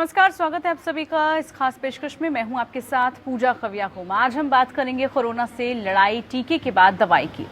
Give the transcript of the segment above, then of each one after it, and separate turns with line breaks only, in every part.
नमस्कार, स्वागत है आप सभी का इस खास पेशकश में। मैं हूं आपके साथ पूजा खविया। आज हम बात करेंगे कोरोना से लड़ाई, टीके के बाद दवाई की।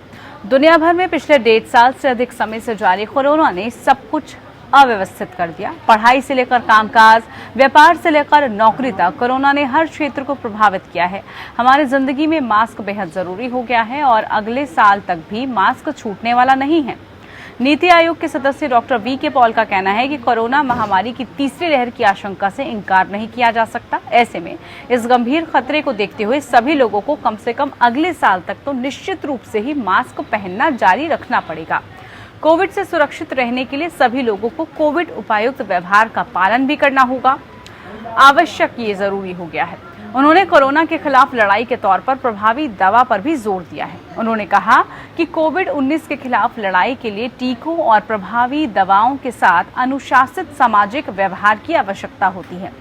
दुनिया भर में पिछले 1.5 साल से अधिक समय से जारी कोरोना ने सब कुछ अव्यवस्थित कर दिया। पढ़ाई से लेकर कामकाज, व्यापार से लेकर नौकरी तक कोरोना ने हर क्षेत्र को प्रभावित किया है। हमारी जिंदगी में मास्क बेहद जरूरी हो गया है और अगले साल तक भी मास्क छूटने वाला नहीं है। नीति आयोग के सदस्य डॉक्टर वी.के. पॉल का कहना है कि कोरोना महामारी की तीसरी लहर की आशंका से इनकार नहीं किया जा सकता। ऐसे में इस गंभीर खतरे को देखते हुए सभी लोगों को कम से कम अगले साल तक तो निश्चित रूप से ही मास्क पहनना जारी रखना पड़ेगा। कोविड से सुरक्षित रहने के लिए सभी लोगों को कोविड उपायुक्त व्यवहार का पालन भी करना होगा। आवश्यक ये जरूरी हो गया है। उन्होंने कोरोना के खिलाफ लड़ाई के तौर पर प्रभावी दवा पर भी जोर दिया है। उन्होंने कहा कि कोविड-19 के खिलाफ लड़ाई के लिए टीकों और प्रभावी दवाओं के साथ अनुशासित सामाजिक व्यवहार की आवश्यकता होती है।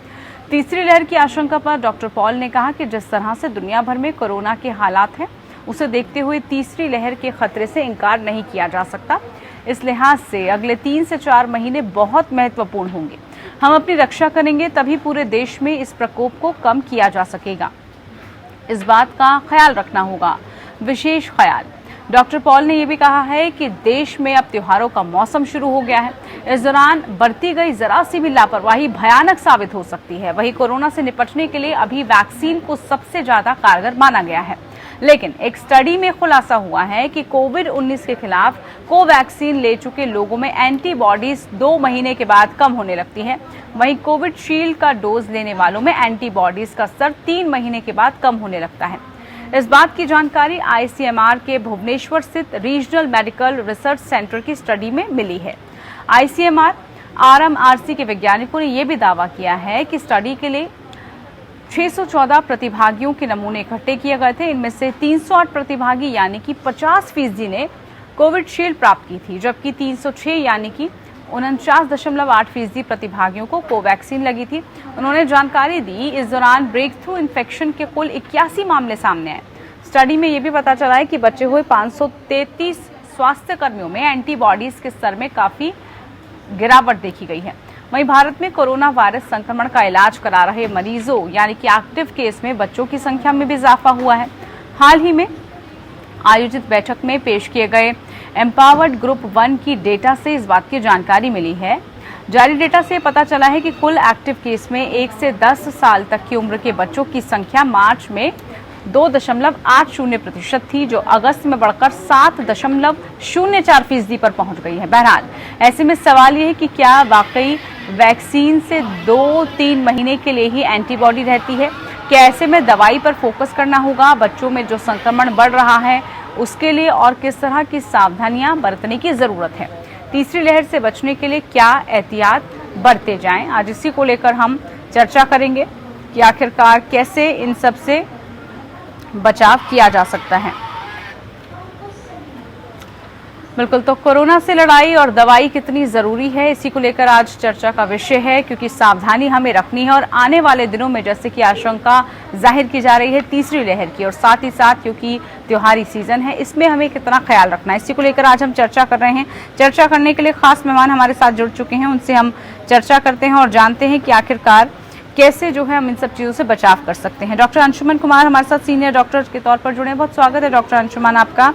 तीसरी लहर की आशंका पर डॉक्टर पॉल ने कहा कि जिस तरह से दुनिया भर में कोरोना के हालात हैं, उसे देखते हुए तीसरी लहर के खतरे से इनकार नहीं किया जा सकता। इस लिहाज से अगले 3 से 4 महीने बहुत महत्वपूर्ण होंगे। हम अपनी रक्षा करेंगे, तभी पूरे देश में इस प्रकोप को कम किया जा सकेगा। इस बात का ख्याल रखना होगा, विशेष ख्याल। डॉक्टर पॉल ने यह भी कहा है कि देश में अब त्योहारों का मौसम शुरू हो गया है। इस दौरान बरती गई जरा सी भी लापरवाही भयानक साबित हो सकती है। वहीं कोरोना से निपटने के लिए अभी वैक्सीन को सबसे ज्यादा कारगर माना गया है, लेकिन एक स्टडी में खुलासा हुआ है कि कोविड-19 के खिलाफ कोवैक्सीन ले चुके लोगों में एंटीबॉडीज 2 महीने के बाद कम होने लगती है। वहीं कोविशील्ड का डोज लेने वालों में एंटीबॉडीज का स्तर 3 महीने के बाद कम होने लगता है। इस बात की जानकारी आईसीएमआर के भुवनेश्वर स्थित रीजनल मेडिकल रिसर्च सेंटर की स्टडी में मिली है। आईसीएमआर आरएमआरसी के वैज्ञानिकों ने यह भी दावा किया है कि स्टडी के लिए 614 प्रतिभागियों के नमूने इकट्ठे किए गए थे। इनमें से 308 प्रतिभागी यानी कि 50% ने कोविशील्ड प्राप्त की थी, जबकि 306 यानी कि 49.8% प्रतिभागियों को कोवैक्सीन लगी थी। उन्होंने जानकारी दी, इस दौरान ब्रेक थ्रू इन्फेक्शन के कुल 81 मामले सामने आए। स्टडी में यह भी पता चला है कि बचे हुए 533 स्वास्थ्य कर्मियों में एंटीबॉडीज के स्तर में काफी गिरावट देखी गई है। वहीं भारत में कोरोना वायरस संक्रमण का इलाज करा रहे मरीजों यानी कि एक्टिव केस में बच्चों की संख्या में भी इजाफा हुआ है। हाल ही में आयोजित बैठक में पेश किए गए एम्पावर्ड ग्रुप 1 की डेटा से इस बात की जानकारी मिली है। जारी डेटा से पता चला है कि कुल एक्टिव केस में 1 से 10 साल तक की उम्र के बच्चों की संख्या मार्च में 2.80% थी, जो अगस्त में बढ़कर 7.04% पर पहुंच गई है। बहरहाल ऐसे में सवाल यह है कि क्या वाकई वैक्सीन से 2-3 महीने के लिए ही एंटीबॉडी रहती है? क्या ऐसे में दवाई पर फोकस करना होगा? बच्चों में जो संक्रमण बढ़ रहा है उसके लिए और किस तरह की सावधानियां बरतने की जरूरत है? तीसरी लहर से बचने के लिए क्या एहतियात बरते जाएं? आज इसी को लेकर हम चर्चा करेंगे कि आखिरकार कैसे इन सब से बचाव किया जा सकता है। बिल्कुल, तो कोरोना से लड़ाई और दवाई कितनी जरूरी है, इसी को लेकर आज चर्चा का विषय है, क्योंकि सावधानी हमें रखनी है और आने वाले दिनों में जैसे कि आशंका जाहिर की जा रही है तीसरी लहर की, और साथ ही साथ क्योंकि त्योहारी सीजन है, इसमें हमें कितना ख्याल रखना है, इसी को लेकर आज हम चर्चा कर रहे हैं। चर्चा करने के लिए खास मेहमान हमारे साथ जुड़ चुके हैं, उनसे हम चर्चा करते हैं और जानते हैं कि आखिरकार कैसे जो है हम इन सब चीजों से बचाव कर सकते हैं। डॉक्टर अंशुमन कुमार हमारे साथ सीनियर डॉक्टर के तौर पर जुड़े हैं, बहुत स्वागत है डॉक्टर अंशुमन आपका।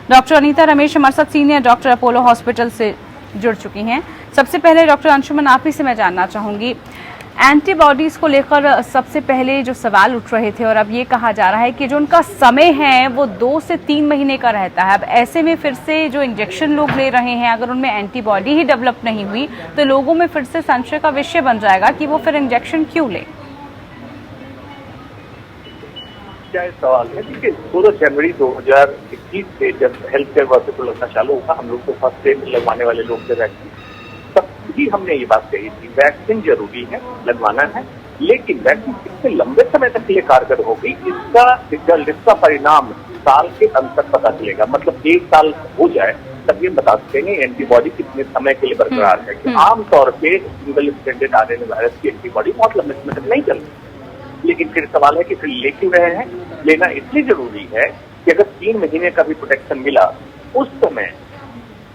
डॉक्टर अनीता रमेश हमारे साथ सीनियर डॉक्टर अपोलो हॉस्पिटल से जुड़ चुकी हैं। सबसे पहले डॉक्टर अंशुमन, आप ही से मैं जानना चाहूंगी, एंटीबॉडीज को लेकर सबसे पहले जो सवाल उठ रहे थे और अब ये कहा जा रहा है कि जो उनका समय है वो 2 से 3 महीने का रहता है। अब ऐसे में फिर से जो इंजेक्शन लोग ले रहे हैं, अगर उनमें एंटीबॉडी ही डेवलप नहीं हुई तो लोगों में फिर से संशय का विषय बन जाएगा कि वो फिर इंजेक्शन क्यों ले।
क्या सवाल है? देखिए, 16 जनवरी 2021 से जब हेल्थ केयर वर्कर को लगना चालू होगा, हम लोग को फर्स्ट डे में लगवाने वाले लोग थे वैक्सीन, तब भी हमने ये बात कही थी, वैक्सीन जरूरी है, लगवाना है, लेकिन वैक्सीन कितने लंबे समय तक के लिए कारगर होगी, इसका रिजल्ट, इसका परिणाम साल के अंत तक पता चलेगा। मतलब 1 साल हो जाए तब ये बता सकेंगे एंटीबॉडी कितने समय के लिए बरकरार है। आमतौर पे सिंगल स्ट्रैंडेड आरएनए वायरस की एंटीबॉडी बहुत लंबे समय तक नहीं चलती, लेकिन फिर सवाल है कि फिर ले क्यों रहे हैं? लेना इसलिए जरूरी है कि अगर 3 महीने का भी प्रोटेक्शन मिला, उस समय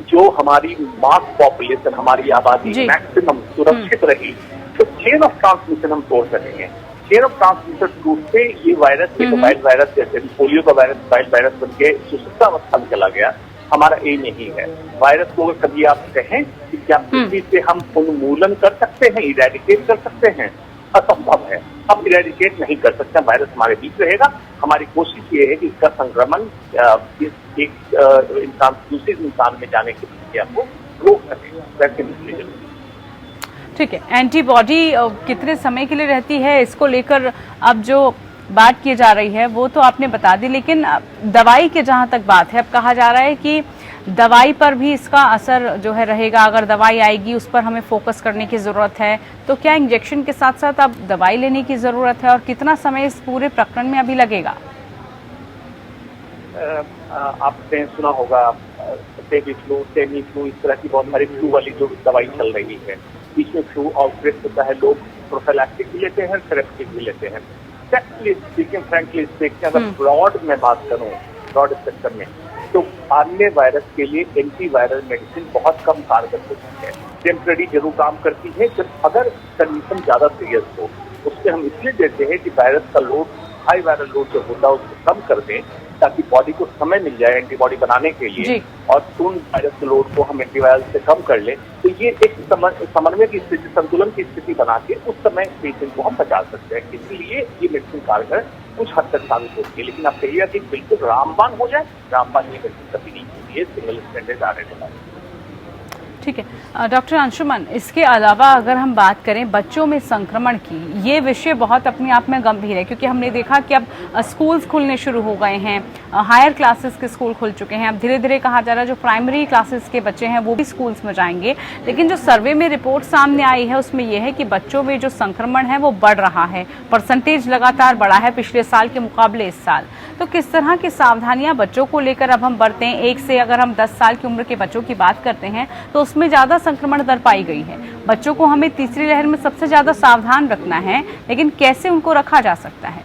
जो हमारी मास पॉपुलेशन, हमारी आबादी मैक्सिमम सुरक्षित रही, तो चेन ऑफ ट्रांसमिशन हम तोड़ सकेंगे। चेन ऑफ ट्रांसमिशन टूटते ये वायरस एक वाइल्ड वायरस जैसे पोलियो का वायरस वाइल्ड वायरस बन के सुसुप्तावस्था में चला गया। हमारा एम यही है। वायरस को अगर कभी आप कहें कि क्या पृथ्वी से हम उन्मूलन कर सकते हैं, इरेडिकेट कर सकते हैं, असंभव है। हम इरेडिकेट नहीं कर सकते, वायरस हमारे बीच रहेगा। हमारी कोशिश ये है कि इसका संक्रमण एक इंसान दूसरे इंसान में जाने की प्रक्रिया को रोक सके। वैक्सीन
ठीक है, एंटीबॉडी कितने समय के लिए रहती है, इसको लेकर अब जो बात की जा रही है वो तो आपने बता दी, लेकिन दवाई के जहां तक बात है, अब कहा जा रहा है कि दवाई पर भी इसका असर जो है रहेगा। अगर दवाई आएगी उस पर हमें फोकस करने की जरूरत है, तो क्या इंजेक्शन के साथ साथ अब दवाई लेने की जरूरत है और कितना समय इस पूरे प्रकरण में अभी लगेगा?
आपने सुना होगा सेमी फ्लू, इस तरह की बहुत सारी फ्लू वाली जो दवाई चल रही है। बीच में फ्लू आउटब्रेक होता है, लोग प्रोफिलैक्टिक भी लेते हैं, थेरेप्यूटिक भी लेते हैं। फ्रैंकली स्पीकिंग, अगर ब्रॉड में बात करूं, ब्रॉड स्पेक्ट्रम में, तो अन्य वायरस के लिए एंटीवायरल मेडिसिन बहुत कम कारगर होती है। टेम्पररी जरूर काम करती है, जब अगर कंडीशन ज्यादा सीरियस हो। उससे हम इसलिए देते हैं कि वायरस का लोड, हाई वायरल लोड जो होता है उसको कम कर दें, ताकि बॉडी को समय मिल जाए एंटीबॉडी बनाने के लिए, और उन वायरस के लोड को हम एंटीवायरल से कम कर लें। तो ये एक समन्वय की स्थिति, संतुलन की स्थिति बना के उस समय पेशेंट को हम बचा सकते हैं। इसलिए ये मेडिसिन कारगर कुछ हद तक साबित होती है। लेकिन आप कहिएगा कि बिल्कुल रामबाण हो जाए, रामबाण ये मेडिसिन कभी नहीं होती है सिंगल स्टैंडर्ड आरएनए।
ठीक है डॉक्टर अंशुमन, इसके अलावा अगर हम बात करें बच्चों में संक्रमण की, ये विषय बहुत अपने आप में गंभीर है, क्योंकि हमने देखा कि अब स्कूल्स खुलने शुरू हो गए हैं, हायर क्लासेस के स्कूल खुल चुके हैं। अब धीरे धीरे कहा जा रहा है जो प्राइमरी क्लासेस के बच्चे हैं वो भी स्कूल्स में जाएंगे। लेकिन जो सर्वे में रिपोर्ट सामने आई है उसमें यह है कि बच्चों में जो संक्रमण है वो बढ़ रहा है, परसेंटेज लगातार बढ़ा है पिछले साल के मुकाबले इस साल। तो किस तरह की सावधानियां बच्चों को लेकर अब हम बरतें? एक से अगर हम 10 साल की उम्र के बच्चों की बात करते हैं तो उसमें ज्यादा संक्रमण दर पाई गई है। बच्चों को हमें तीसरी लहर में सबसे ज्यादा सावधान रखना है, लेकिन कैसे उनको रखा जा सकता है?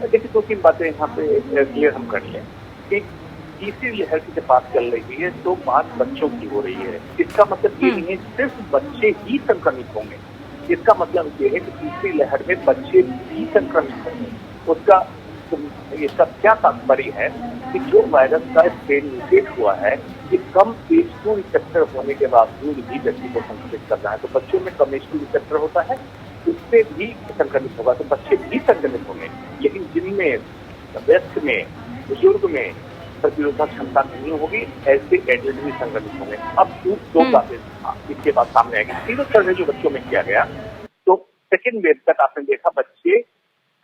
देखिए, 2-3 बातें यहाँ पे क्लियर हम कर लें कि तीसरी लहर की जब बात चल रही है तो बात बच्चों की हो रही है। इसका मतलब ये नहीं है सिर्फ बच्चे ही संक्रमित होंगे। इसका मतलब ये है कि तीसरी लहर में बच्चे भी संक्रमित होंगे। इसका क्या तात्पर्य है कि जो वायरस का स्ट्रेन म्यूटेट हुआ है, ये कम H2 रिसेप्टर होने के बावजूद भी व्यक्ति को संक्रमित कर रहा है। तो बच्चों में कम H2 रिसेप्टर होता है, उससे भी संक्रमित होगा, तो बच्चे भी संक्रमित होंगे। लेकिन जिनमें वयस्क में, बुजुर्ग में प्रतिरोधक क्षमता नहीं होगी, ऐसे एडल्ट भी संक्रमित होंगे। अब दो बातें इसके बाद सामने आएगी। तीनों सर्वे जो बच्चों में किया गया, तो सेकेंड वेव तक आपने देखा बच्चे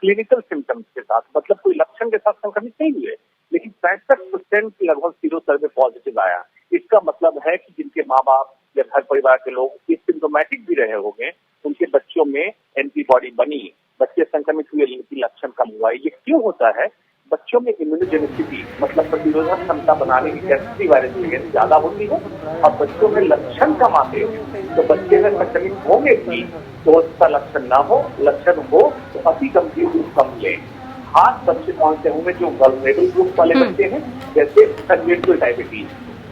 क्लिनिकल सिम्टम्स के साथ, मतलब कोई लक्षण के साथ संक्रमित नहीं हुए, लेकिन 65% लगभग सीरो सर्वे पॉजिटिव आया। इसका मतलब है कि जिनके माँ बाप या घर परिवार के लोग एसिम्प्टोमेटिक भी रहे होंगे, उनके बच्चों में एंटीबॉडी बनी, बच्चे संक्रमित हुए लेकिन लक्षण कम हुआ। ये क्यों होता है? बच्चों में इम्यूनोजेनिसिटी, मतलब प्रतिरोधक क्षमता बनाने की कैपेसिटी वायरस की ज्यादा होती है, और बच्चों में लक्षण कम आते हैं। तो बच्चे में संक्रमित होंगे भी तो उसका लक्षण ना हो, लक्षण हो तो अति गंभीर रूप कम ले। खास बच्चे कौन से होंगे? जो वल्नरेबल ग्रुप वाले बच्चे हैं, जैसे कंजेनिटल डायबिटीज,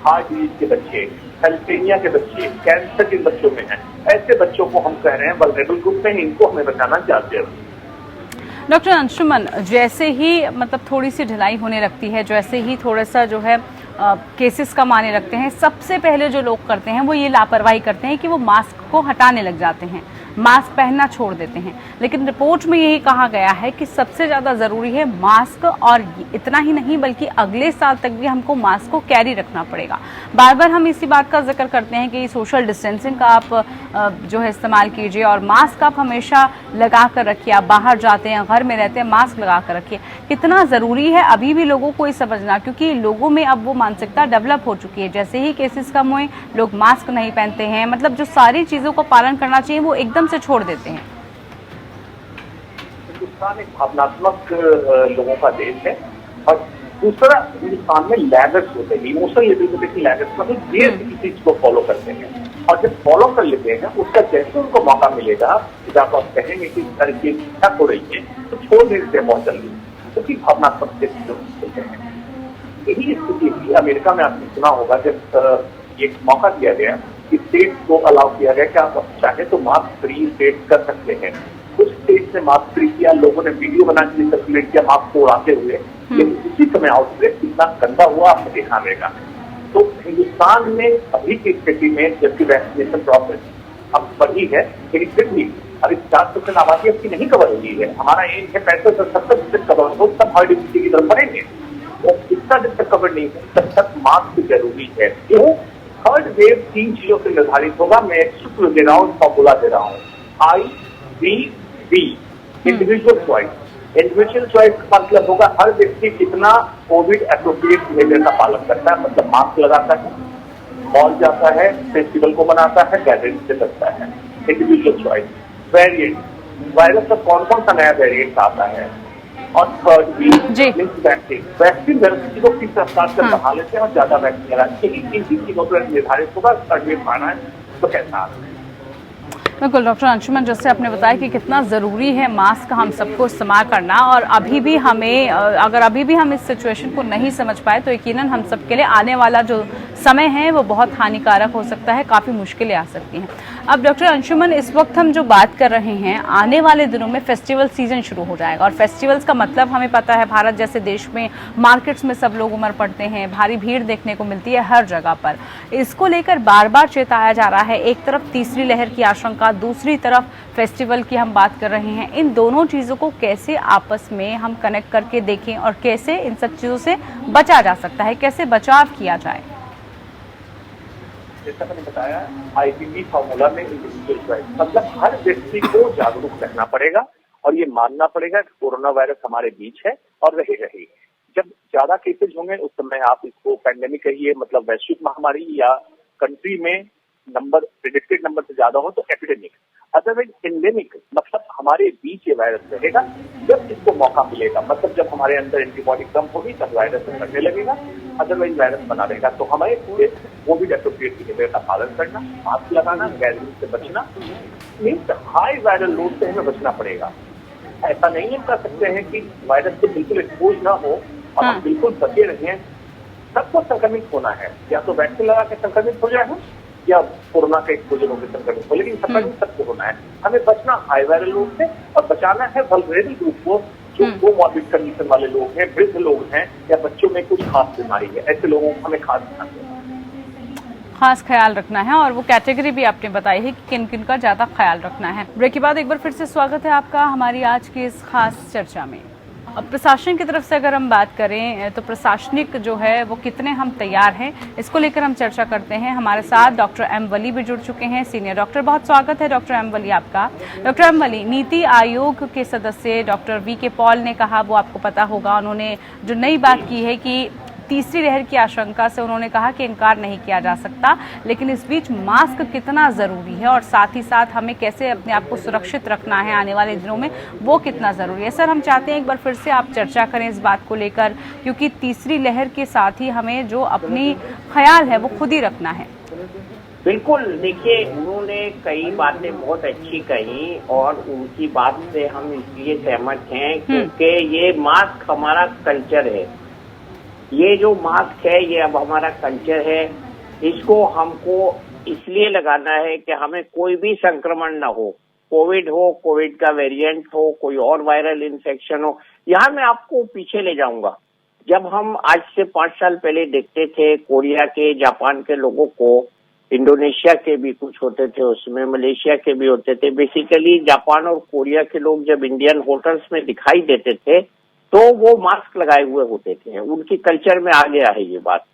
हार्ट डिजीज के बच्चे, थैलेसीमिया के बच्चे, कैंसर के बच्चों में है। ऐसे बच्चों को हम कह रहे हैं वल्नरेबल ग्रुप में, इनको हमें बचाना चाहते हैं।
डॉक्टर अंशुमन, जैसे ही मतलब थोड़ी सी ढिलाई होने लगती है, जैसे ही थोड़ा सा जो है केसेस कम आने लगते हैं, सबसे पहले जो लोग करते हैं वो ये लापरवाही करते हैं कि वो मास्क को हटाने लग जाते हैं, मास्क पहनना छोड़ देते हैं। लेकिन रिपोर्ट में यही कहा गया है कि सबसे ज्यादा जरूरी है मास्क, और इतना ही नहीं बल्कि अगले साल तक भी हमको मास्क को कैरी रखना पड़ेगा। बार बार हम इसी बात का जिक्र करते हैं कि सोशल डिस्टेंसिंग का आप जो है इस्तेमाल कीजिए, और मास्क आप हमेशा लगा कर रखिए। आप बाहर जाते हैं, घर में रहते हैं, मास्क लगा कर रखिए। कितना जरूरी है अभी भी लोगों को ये समझना, क्योंकि लोगों में अब वो मानसिकता डेवलप हो चुकी है। जैसे ही केसेस कम हुए, लोग मास्क नहीं पहनते हैं, मतलब जो सारी चीजों को पालन करना चाहिए वो एकदम से छोड़ देते हैं।
हिंदुस्तान एक भावनात्मक लोगों का देश है, और दूसरा हिंदुस्तान में लैगर्स होते हैं, इमोशनल लेवल पे देखिए लैगर्स मतलब देर से किसी चीज को फॉलो करते हैं, और जब फॉलो कर लेते हैं उसका जैसे उनको मौका मिलेगा, जब आप कहेंगे कि सारी चीज ठक हो रही है तो छोड़ देते हैं बहुत जल्दी, क्योंकि भावनात्मक से होते हैं। यही स्थिति थी अमेरिका में, आपने सुना होगा जब एक मौका दिया गया कि स्टेट्स को अलाउ किया गया कि आप चाहे तो मास्क फ्री स्टेट कर सकते हैं। कुछ स्टेट्स ने मास्क फ्री किया, लोगों ने वीडियो बना के सर्कुलेट किया मास्क को उड़ाते हुए, लेकिन उसी समय आउटब्रेक कितना गंदा हुआ आपने देखा रहेगा। तो हिंदुस्तान में अभी की स्थिति में जबकि वैक्सीनेशन प्रोसेस अब बढ़ी है, लेकिन फिर भी अभी 50% आबादी अपनी नहीं कवर हुई है। हमारा एम है 65-70% कवर हो, तब हर्ड इम्यूनिटी की तरफ बढ़ेंगे। और इतना जब तक कवर नहीं है तब तक मास्क जरूरी है। क्यों? थर्ड वेव 3 चीजों से निर्धारित होगा। मैं एक सूत्र दे रहा हूँ, फॉर्मूला दे रहा हूँ, IVB, individual choice. Individual choice का मतलब होगा हर व्यक्ति कितना कोविड एप्रोप्रिएट बिहेवियर का पालन करता है, मतलब मास्क लगाता है, मॉल जाता है, फेस्टिवल को मनाता है, गैदरिंग से करता है। Individual choice. वेरिएंट, वायरस का कौन कौन सा नया वेरिएंट आता है। और थर्ड वैक्सीन, वैक्सीन व्यवस्थिति को किस रफ्तार से बढ़ा लेते हैं और ज्यादा वैक्सीन लगाते हैं, इन चीजों पर निर्धारित होगा थर्ड वेव आना है तो कैसा।
बिल्कुल डॉक्टर अंशुमन, जैसे आपने बताया कि कितना ज़रूरी है मास्क हम सबको इस्तेमाल करना, और अभी भी हमें अगर अभी भी हम इस सिचुएशन को नहीं समझ पाए तो यकीनन हम सबके लिए आने वाला जो समय है वो बहुत हानिकारक हो सकता है, काफ़ी मुश्किलें आ सकती हैं। अब डॉक्टर अंशुमन, इस वक्त हम जो बात कर रहे हैं, आने वाले दिनों में फेस्टिवल सीजन शुरू हो जाएगा, और फेस्टिवल्स का मतलब हमें पता है, भारत जैसे देश में मार्केट्स में सब लोग उमड़ पड़ते हैं, भारी भीड़ देखने को मिलती है हर जगह पर। इसको लेकर बार बार चेताया जा रहा है, एक तरफ तीसरी लहर की आशंका, दूसरी तरफ फेस्टिवल की हम बात कर रहे हैं। इन दोनों चीज़ों को कैसे आपस में हम कनेक्ट करके देखें और कैसे इन सब चीज़ों से बचा जा सकता है, कैसे बचाव किया जाए?
जैसा मैंने बताया, IVB फॉर्मूला में इंडिविजुअल चॉइस, मतलब हर व्यक्ति को जागरूक रहना पड़ेगा और ये मानना पड़ेगा कि कोरोना वायरस हमारे बीच है और रहेगी। जब ज्यादा केसेज होंगे उस समय आप इसको पैंडेमिक कहिए, मतलब वैश्विक महामारी, या कंट्री में नंबर प्रिडिक्टेड नंबर से ज्यादा हो तो एपिडेमिक, अदरवाइज एंडेमिक, मतलब हमारे बीच ये वायरस रहेगा। जब इसको मौका मिलेगा, मतलब जब हमारे अंदर एंटीबॉडी कम होगी तब वायरस बढ़ने लगेगा, अदरवाइज वायरस बना रहेगा। तो हमें पूरे कोविड एप्रोप्रिएट बिहेवियर का पालन करना, मास्क लगाना, गैदरिंग से बचना, मीन्स हाई वायरल लोड से हमें बचना पड़ेगा। ऐसा नहीं हम कर सकते हैं कि वायरस से बिल्कुल एक्सपोज ना हो और हम बिल्कुल बचे रहें। सबको संक्रमित होना है, या तो वैक्सीन लगा के संक्रमित हो जाए या कोरोना के एक्सपोजर होकर संक्रमित हो, लेकिन संक्रमित सबको होना है। हमें बचना हाई वायरल लोड से और बचाना है वल्नरेबल ग्रुप को, जो कोमॉर्बिड कंडीशन वाले लोग हैं, वृद्ध लोग हैं, या बच्चों में कुछ खास बीमारी है, ऐसे लोगों को हमें
खास ख्याल रखना है। और वो कैटेगरी भी आपने बताई है कि किन किन का ज्यादा ख्याल रखना है। ब्रेक के बाद एक बार फिर से स्वागत है आपका हमारी आज की इस खास चर्चा में। अब प्रशासन की तरफ से अगर हम बात करें तो प्रशासनिक जो है वो कितने हम तैयार हैं, इसको लेकर हम चर्चा करते हैं। हमारे साथ डॉक्टर एम वली भी जुड़ चुके हैं, सीनियर डॉक्टर। बहुत स्वागत है डॉक्टर एम वली आपका। डॉक्टर एम वली, नीति आयोग के सदस्य डॉक्टर वी.के. पॉल ने कहा, वो आपको पता होगा, उन्होंने जो नई बात की है कि तीसरी लहर की आशंका से उन्होंने कहा कि इनकार नहीं किया जा सकता, लेकिन इस बीच मास्क कितना ज़रूरी है और साथ ही साथ हमें कैसे अपने आप को सुरक्षित रखना है आने वाले दिनों में, वो कितना ज़रूरी है। सर, हम चाहते हैं एक बार फिर से आप चर्चा करें इस बात को लेकर, क्योंकि तीसरी लहर के साथ ही हमें जो अपनी ख्याल है वो खुद ही रखना है।
बिल्कुल, देखिए, उन्होंने कई बातें बहुत अच्छी कही और उनकी बात से हम इसलिए सहमत हैं क्योंकि ये मास्क हमारा कल्चर है। ये जो मास्क है ये अब हमारा कल्चर है। इसको हमको इसलिए लगाना है कि हमें कोई भी संक्रमण ना हो, कोविड हो, कोविड का वेरिएंट हो, कोई और वायरल इन्फेक्शन हो। यहाँ मैं आपको पीछे ले जाऊंगा। जब हम आज से 5 साल पहले देखते थे कोरिया के, जापान के लोगों को, इंडोनेशिया के भी कुछ होते थे उसमें, मलेशिया के भी होते थे। बेसिकली जापान और कोरिया के लोग जब इंडियन होटल्स में दिखाई देते थे तो वो मास्क लगाए हुए होते थे। उनकी कल्चर में आ गया है ये बात,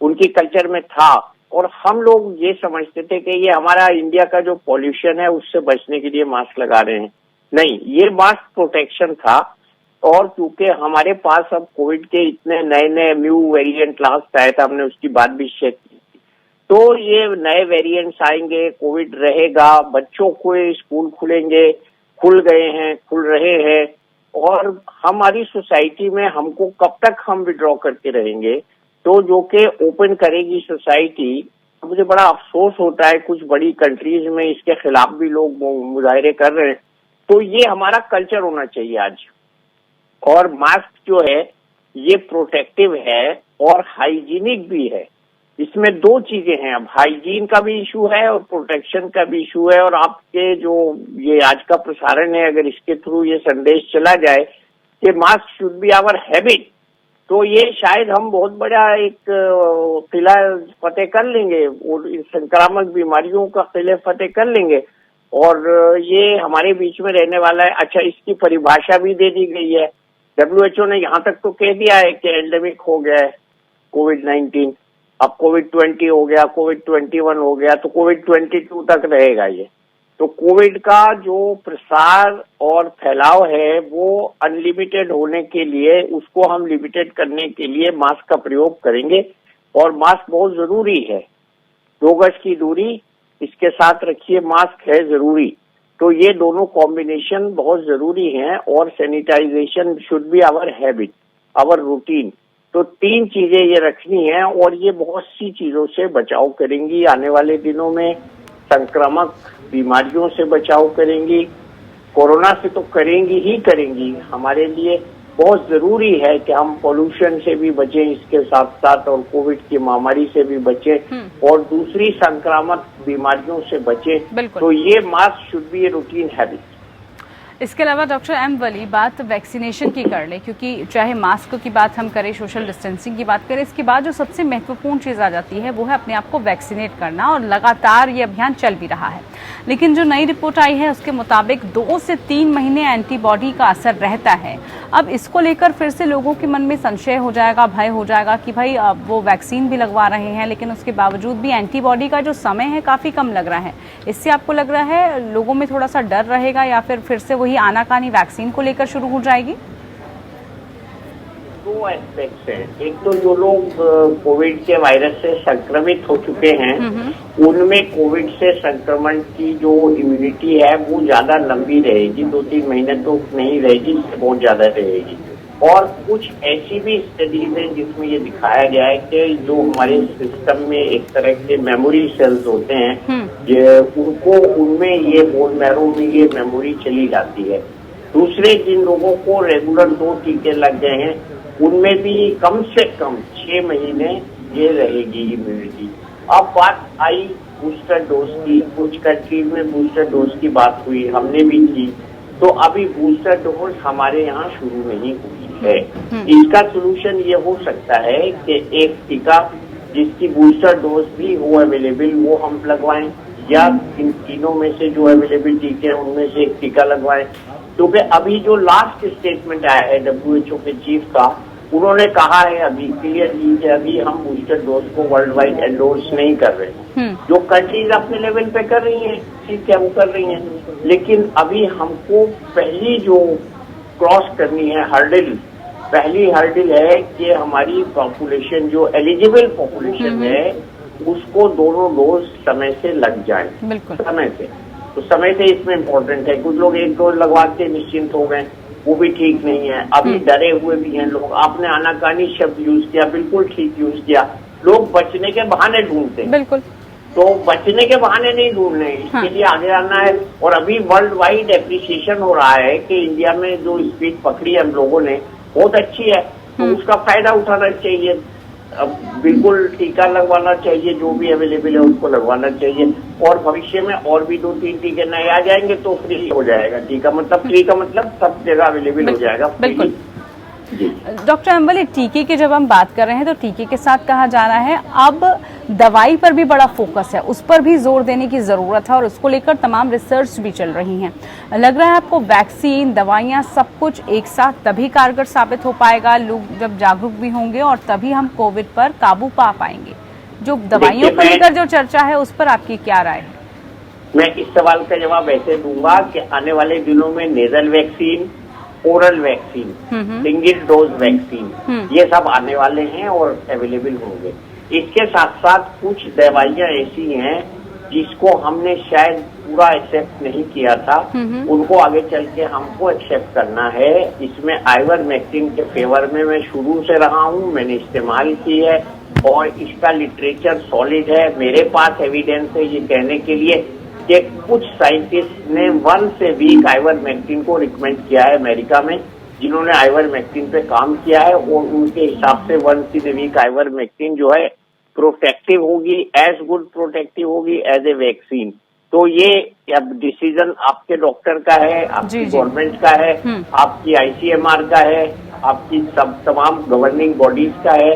उनकी कल्चर में था। और हम लोग ये समझते थे कि ये हमारा इंडिया का जो पॉल्यूशन है उससे बचने के लिए मास्क लगा रहे हैं। नहीं, ये मास्क प्रोटेक्शन था। और क्योंकि हमारे पास अब कोविड के इतने नए नए न्यू वेरिएंट लास्ट आया था, हमने उसकी बात भी शेयर की, तो ये नए वेरिएंट्स आएंगे, कोविड रहेगा, बच्चों को स्कूल खुलेंगे, खुल गए हैं, खुल रहे हैं, और हमारी सोसाइटी में हमको कब तक हम विड्रॉ करके रहेंगे। तो जो कि ओपन करेगी सोसाइटी, मुझे बड़ा अफसोस होता है कुछ बड़ी कंट्रीज में इसके खिलाफ भी लोग मुजाहरे कर रहे हैं। तो ये हमारा कल्चर होना चाहिए आज। और मास्क जो है ये प्रोटेक्टिव है और हाइजीनिक भी है। इसमें दो चीजें हैं, अब हाइजीन का भी इशू है और प्रोटेक्शन का भी इशू है। और आपके जो ये आज का प्रसारण है, अगर इसके थ्रू ये संदेश चला जाए कि mask should be our habit, तो ये शायद हम बहुत बड़ा एक किला फतेह कर लेंगे और इस संक्रामक बीमारियों का किले फतेह कर लेंगे और ये हमारे बीच में रहने वाला है। अच्छा, इसकी परिभाषा भी दे दी गई है। WHO ने यहाँ तक तो कह दिया है कि एंडेमिक हो गया है कोविड-19, अब कोविड-20 हो गया, कोविड-21 हो गया, तो कोविड-22 तक रहेगा ये। तो कोविड का जो प्रसार और फैलाव है वो अनलिमिटेड होने के लिए, उसको हम लिमिटेड करने के लिए मास्क का प्रयोग करेंगे और मास्क बहुत जरूरी है। 2 गज की दूरी इसके साथ रखिए, मास्क है जरूरी। तो ये दोनों कॉम्बिनेशन बहुत जरूरी हैं और sanitization should be our habit, our routine. तो 3 चीजें ये रखनी है और ये बहुत सी चीजों से बचाव करेंगी। आने वाले दिनों में संक्रामक बीमारियों से बचाव करेंगी, कोरोना से तो करेंगी ही करेंगी। हमारे लिए बहुत जरूरी है कि हम पोल्यूशन से भी बचें इसके साथ साथ और कोविड की महामारी से भी बचें और दूसरी संक्रामक बीमारियों से बचें। तो ये mask should B a routine habit.
इसके अलावा डॉक्टर एम वली, बात वैक्सीनेशन की कर ले, क्योंकि चाहे मास्क की बात हम करें, सोशल डिस्टेंसिंग की बात करें, इसके बाद जो सबसे महत्वपूर्ण चीज़ आ जाती है वो है अपने आप को वैक्सीनेट करना और लगातार ये अभियान चल भी रहा है। लेकिन जो नई रिपोर्ट आई है उसके मुताबिक 2 से 3 महीने एंटीबॉडी का असर रहता है। अब इसको लेकर फिर से लोगों के मन में संशय हो जाएगा, भय हो जाएगा कि भाई अब वो वैक्सीन भी लगवा रहे हैं लेकिन उसके बावजूद भी एंटीबॉडी का जो समय है काफ़ी कम लग रहा है। इससे आपको लग रहा है लोगों में थोड़ा सा डर रहेगा या फिर से वही आनाकानी वैक्सीन को लेकर शुरू हो जाएगी?
2 एस्पेक्ट्स हैं। एक तो जो लोग कोविड के वायरस से संक्रमित हो चुके हैं उनमें कोविड से संक्रमण की जो इम्यूनिटी है वो ज्यादा लंबी रहेगी, 2-3 महीने तो नहीं रहेगी, बहुत ज्यादा रहेगी। और कुछ ऐसी भी स्टडीज हैं जिसमें ये दिखाया गया है कि जो हमारे सिस्टम में एक तरह के मेमोरी सेल्स होते हैं, ये उनको उनमें ये बोन मैरो में ये मेमोरी चली जाती है। दूसरे जिन लोगों को रेगुलर 2 टीके लग गए हैं उनमें भी कम से कम 6 महीने ये रहेगी इम्यूनिटी। अब बात आई बूस्टर डोज की, कुछ कंट्रीज में बूस्टर डोज की बात हुई, हमने भी की। तो अभी बूस्टर डोज हमारे यहाँ शुरू नहीं हुई है। इसका सोल्यूशन ये हो सकता है कि एक टीका जिसकी बूस्टर डोज भी हो अवेलेबल वो हम लगवाएं, या इन तीनों में से जो अवेलेबल टीके हैं उनमें से एक टीका लगवाएं। क्योंकि अभी जो लास्ट स्टेटमेंट आया है WHO के चीफ का, उन्होंने कहा है अभी क्लियरली कि अभी हम बूस्टर डोज को वर्ल्ड वाइड एंडोर्स नहीं कर रहे हैं। जो कंट्रीज अपने लेवल पे कर रही हैं ठीक है वो कर रही हैं, लेकिन अभी हमको पहली जो क्रॉस करनी है हर्डल, पहली हर्डल है कि हमारी पॉपुलेशन जो एलिजिबल पॉपुलेशन है उसको दोनों डोज समय से लग जाए, समय से। तो समय से इसमें इम्पोर्टेंट है। कुछ लोग 1 डोज लगवा के निश्चिंत हो गए, वो भी ठीक नहीं है। अभी डरे हुए भी हैं लोग। आपने आनाकानी शब्द यूज किया, बिल्कुल ठीक यूज किया। लोग बचने के बहाने ढूंढते हैं, बिल्कुल। तो बचने के बहाने नहीं ढूंढने, इसके लिए आगे आना है। और अभी वर्ल्ड वाइड एप्रिसिएशन हो रहा है कि इंडिया में जो स्पीड पकड़ी हम लोगों ने बहुत अच्छी है, तो उसका फायदा उठाना चाहिए। अब बिल्कुल टीका लगवाना चाहिए, जो भी अवेलेबल है उसको लगवाना चाहिए। और भविष्य में और भी 2-3 टीके नए आ जाएंगे तो फ्री हो जाएगा टीका, मतलब फ्री का मतलब सब जगह अवेलेबल हो जाएगा। बिल्कुल।
डॉक्टर अम्बली, टीके की जब हम बात कर रहे हैं तो टीके के साथ कहा जा रहा है अब दवाई पर भी बड़ा फोकस है, उस पर भी जोर देने की जरूरत है और उसको लेकर तमाम रिसर्च भी चल रही हैं। लग रहा है आपको वैक्सीन, दवाइयां, सब कुछ एक साथ तभी कारगर साबित हो पाएगा, लोग जब जागरूक भी होंगे और तभी हम कोविड पर काबू पा पाएंगे। जो दवाइयों को लेकर जो चर्चा है उस पर आपकी क्या राय है?
मैं इस सवाल का जवाब ऐसे दूंगा कि आने वाले दिनों में nasal vaccine, oral vaccine, single dose vaccine, ये सब आने वाले हैं और अवेलेबल होंगे। इसके साथ साथ कुछ दवाइयां ऐसी हैं जिसको हमने शायद पूरा एक्सेप्ट नहीं किया था, उनको आगे चल के हमको एक्सेप्ट करना है। इसमें आइवरमेक्टिन के फेवर में मैं शुरू से रहा हूँ, मैंने इस्तेमाल की है और इसका लिटरेचर सॉलिड है। मेरे पास एविडेंस है ये कहने के लिए कि कुछ साइंटिस्ट ने 1 से वीक आइवरमेक्टिन को रिकमेंड किया है अमेरिका में, जिन्होंने आइवरमेक्टिन पे काम किया है और उनके हिसाब से 1 से वीक आइवरमेक्टिन जो है प्रोटेक्टिव होगी, एज गुड प्रोटेक्टिव होगी एज ए वैक्सीन। तो ये अब डिसीजन आपके डॉक्टर का है, आपकी गवर्नमेंट का है, आपकी ICMR का है, आपकी सब तमाम गवर्निंग बॉडीज का है।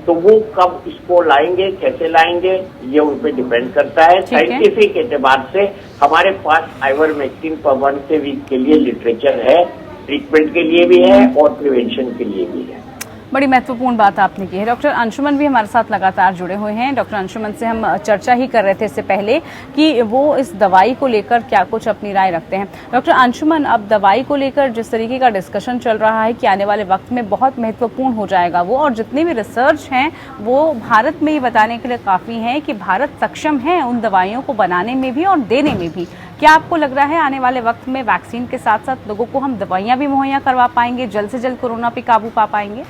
तो वो कब इसको लाएंगे, कैसे लाएंगे, ये उन पे डिपेंड करता है। साइंटिफिक एतबार से हमारे पास आइवरमेक्टिन पर 1 से वीक के लिए लिटरेचर है, ट्रीटमेंट के लिए भी है और प्रिवेंशन के लिए भी है।
बड़ी महत्वपूर्ण बात आपने की है। डॉक्टर अंशुमन भी हमारे साथ लगातार जुड़े हुए हैं। डॉक्टर अंशुमन से हम चर्चा ही कर रहे थे इससे पहले कि वो इस दवाई को लेकर क्या कुछ अपनी राय रखते हैं। डॉक्टर अंशुमन, अब दवाई को लेकर जिस तरीके का डिस्कशन चल रहा है कि आने वाले वक्त में बहुत महत्वपूर्ण हो जाएगा वो, और जितनी भी रिसर्च हैं वो भारत में ही बताने के लिए काफ़ी है कि भारत सक्षम है उन दवाइयों को बनाने में भी और देने में भी। क्या आपको लग रहा है आने वाले वक्त में वैक्सीन के साथ साथ लोगों को हम दवाइयाँ भी मुहैया करवा पाएंगे, जल्द से जल्द कोरोना पे काबू पा पाएंगे?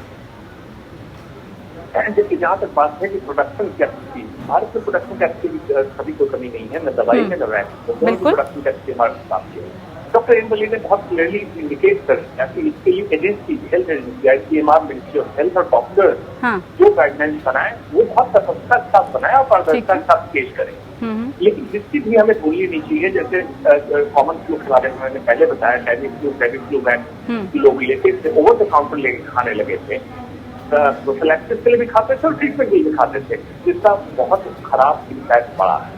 देखिए, जहाँ तक बात है कि प्रोडक्शन कैपेसिटी, भारत में प्रोडक्शन कैपेसिटी कभी कोई कमी नहीं है, न दवाई है न वैक्सीन, प्रोडक्शन कैपेसिटी हमारे साथ है। डॉक्टर एम्बली ने बहुत क्लियरली इंडिकेट कर दिया कि इसके लिए agency, health agency, ICMR, ministry of health और डॉक्टर जो गाइडलाइंस बनाए वो बहुत सतर्कता के साथ बनाए और पारदर्शिता के साथ पेश करें। लेकिन जिसकी भी हमें भूलनी नहीं चाहिए, जैसे कॉमन फ्लू के बारे में मैंने पहले बताया, टाइफाइड फ्लू लोग लेते थे, ओवर द काउंटर लेके खाने लगे थे, प्रोफिलैक्सिस के लिए भी खाते थे और ट्रीटमेंट के लिए भी खाते थे, जिसका बहुत खराब इम्पैक्ट पड़ा है।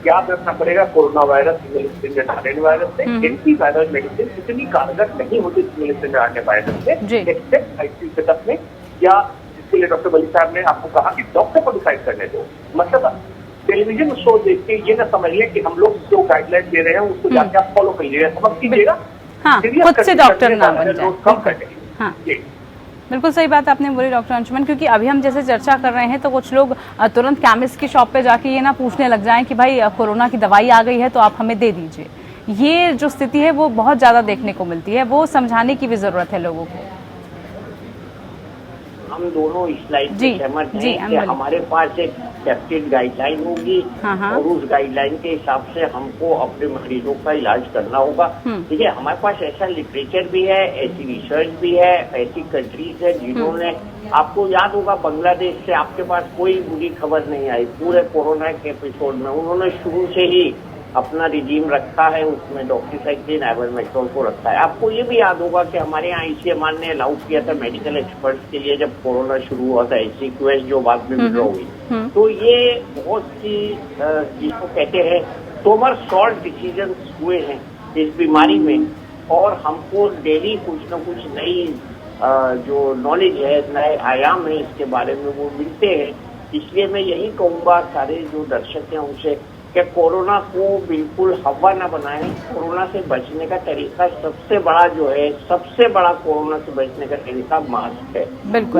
याद रखना पड़ेगा, corona virus single strand RNA virus से एंटी वायरल मेडिसिन इतनी कारगर नहीं होती सिंगल स्ट्रेंड RNA वायरस से, एक्सेप्ट ICU सेटअप में, या जिसके लिए डॉक्टर बली साहब ने आपको कहा कि डॉक्टर को डिसाइड करने दो। मतलब टेलीविजन शो देख के ये ना समझ लें कि हम लोग जो गाइडलाइन दे रहे हैं उसको जाके आप फॉलो कीजिएगा, समझ कीजिएगा,
खुद से डॉक्टर ना बन जाए। बिल्कुल सही बात आपने बोली डॉक्टर अंशुमन, क्योंकि अभी हम जैसे चर्चा कर रहे हैं तो कुछ लोग तुरंत केमिस्ट की शॉप पे जाके ये ना पूछने लग जाएं कि भाई कोरोना की दवाई आ गई है तो आप हमें दे दीजिए। ये जो स्थिति है वो बहुत ज्यादा देखने को मिलती है, वो समझाने की भी जरूरत है लोगों को।
हम दोनों इस लाइन से सहमत हैं कि हमारे पास एक एक्सेप्टेड गाइडलाइन होगी और उस गाइडलाइन के हिसाब से हमको अपने मरीजों का इलाज करना होगा। ठीक है, हमारे पास ऐसा लिटरेचर भी है, ऐसी रिसर्च भी है, ऐसी कंट्रीज है जिन्होंने, आपको याद होगा बांग्लादेश से आपके पास कोई बुरी खबर नहीं आई पूरे कोरोना के एपिसोड में। उन्होंने शुरू से ही अपना रिजीम रखा है, उसमें डॉक्सीसाइक्लिन, आइवरमेक्टिन को रखा है। आपको ये भी याद होगा कि हमारे यहाँ ICMR ने अलाउ किया था मेडिकल एक्सपर्ट्स के लिए जब कोरोना शुरू हुआ था, SCQS जो बाद में विड्रॉ हुई। तो ये बहुत सी जिसको कहते हैं सोमर सॉल्ट डिसीजन हुए हैं इस बीमारी में, और हमको डेली कुछ न कुछ नई जो नॉलेज है, नए आयाम है इसके बारे में वो मिलते हैं। इसलिए मैं यही कहूँगा सारे जो दर्शक हैं उनसे कि कोरोना को बिल्कुल हवा न बनाएं। कोरोना से बचने का तरीका सबसे बड़ा जो है, सबसे बड़ा कोरोना से बचने का तरीका मास्क है।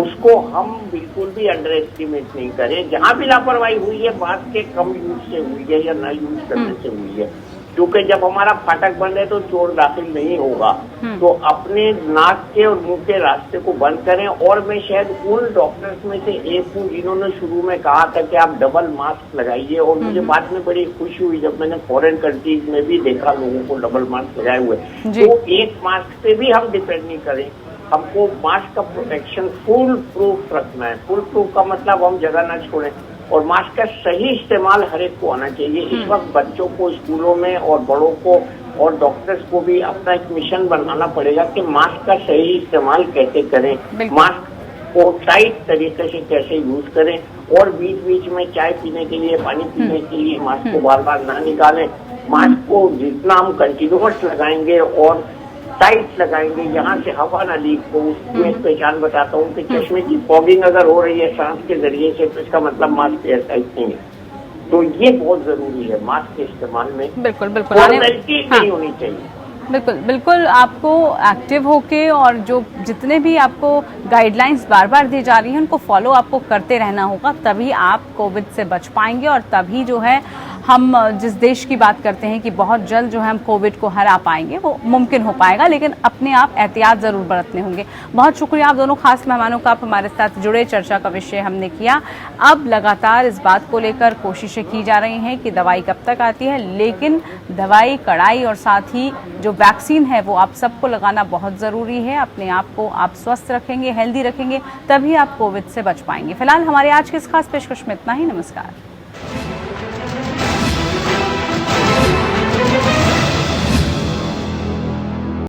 उसको हम बिल्कुल भी अंडर एस्टिमेट नहीं करें। जहां भी लापरवाही हुई है मास्क के कम यूज से हुई है या न यूज करने से हुई है, क्योंकि जब हमारा फाटक बंद है तो चोर दाखिल नहीं होगा। तो अपने नाक के और मुंह के रास्ते को बंद करें। और मैं शायद उन डॉक्टर्स में से एक हूँ जिन्होंने शुरू में कहा था कि आप डबल मास्क लगाइए, और मुझे बाद में बड़ी खुशी हुई जब मैंने फॉरेन कंट्रीज में भी देखा लोगों को डबल मास्क लगाए हुए। तो एक मास्क पे भी हम डिपेंड नहीं करें, हमको मास्क का प्रोटेक्शन फुल प्रूफ रखना है। फुल प्रूफ का मतलब हम जगह न छोड़ें, और मास्क का सही इस्तेमाल हर एक को आना चाहिए। इस वक्त बच्चों को स्कूलों में और बड़ों को और डॉक्टर्स को भी अपना एक मिशन बनाना पड़ेगा कि मास्क का सही इस्तेमाल कैसे करें, मास्क को टाइट तरीके से कैसे यूज करें, और बीच बीच में चाय पीने के लिए, पानी पीने के लिए मास्क को बार बार ना निकालें। मास्क को जितना हम कंटिन्यूअस लगाएंगे और टाइट लगाएंगे, यहाँ से हवा ना लीक हो, उसकी मैं पहचान बताता हूँ कि चश्मे की फॉगिंग अगर हो रही है सांस के जरिए से तो इसका मतलब मास्क एयरटाइट नहीं है। तो ये बहुत जरूरी है मास्क के इस्तेमाल में।
बिल्कुल बिल्कुल
फॉर्मेलिटी नहीं होनी चाहिए।
बिल्कुल बिल्कुल, आपको एक्टिव होके और जो जितने भी आपको गाइडलाइंस बार बार दी जा रही हैं उनको फॉलो आपको करते रहना होगा, तभी आप कोविड से बच पाएंगे और तभी जो है हम जिस देश की बात करते हैं कि बहुत जल्द जो है हम कोविड को हरा पाएंगे, वो मुमकिन हो पाएगा, लेकिन अपने आप एहतियात ज़रूर बरतने होंगे। बहुत शुक्रिया आप दोनों खास मेहमानों का, आप हमारे साथ जुड़े, चर्चा का विषय हमने किया। अब लगातार इस बात को लेकर कोशिशें की जा रही हैं कि दवाई कब तक आती है, लेकिन दवाई, कड़ाई और साथ ही जो वैक्सीन है वो आप सबको लगाना बहुत ज़रूरी है। अपने आप को आप स्वस्थ रखेंगे, हेल्दी रखेंगे, तभी आप कोविड से बच पाएंगे। फिलहाल हमारे आज के इस खास पेशकश में इतना ही। नमस्कार।